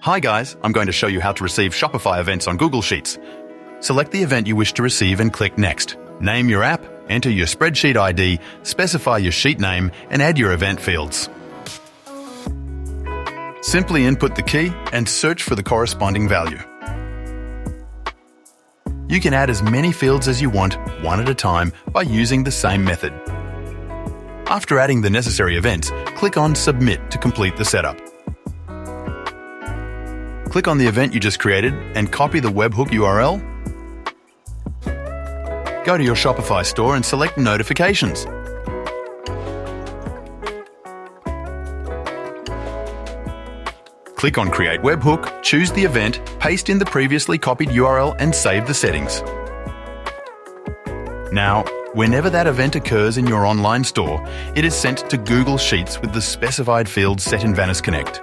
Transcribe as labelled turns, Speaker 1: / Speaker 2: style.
Speaker 1: Hi guys, I'm going to show you how to receive Shopify events on Google Sheets. Select the event you wish to receive and click Next. Name your app, enter your spreadsheet ID, specify your sheet name, and add your event fields. Simply input the key and search for the corresponding value. You can add as many fields as you want, one at a time, by using the same method. After adding the necessary events, click on Submit to complete the setup. Click on the event you just created and copy the webhook URL. Go to your Shopify store and select Notifications. Click on Create Webhook, choose the event, paste in the previously copied URL and save the settings. Now, whenever that event occurs in your online store, it is sent to Google Sheets with the specified fields set in Vanus Connect.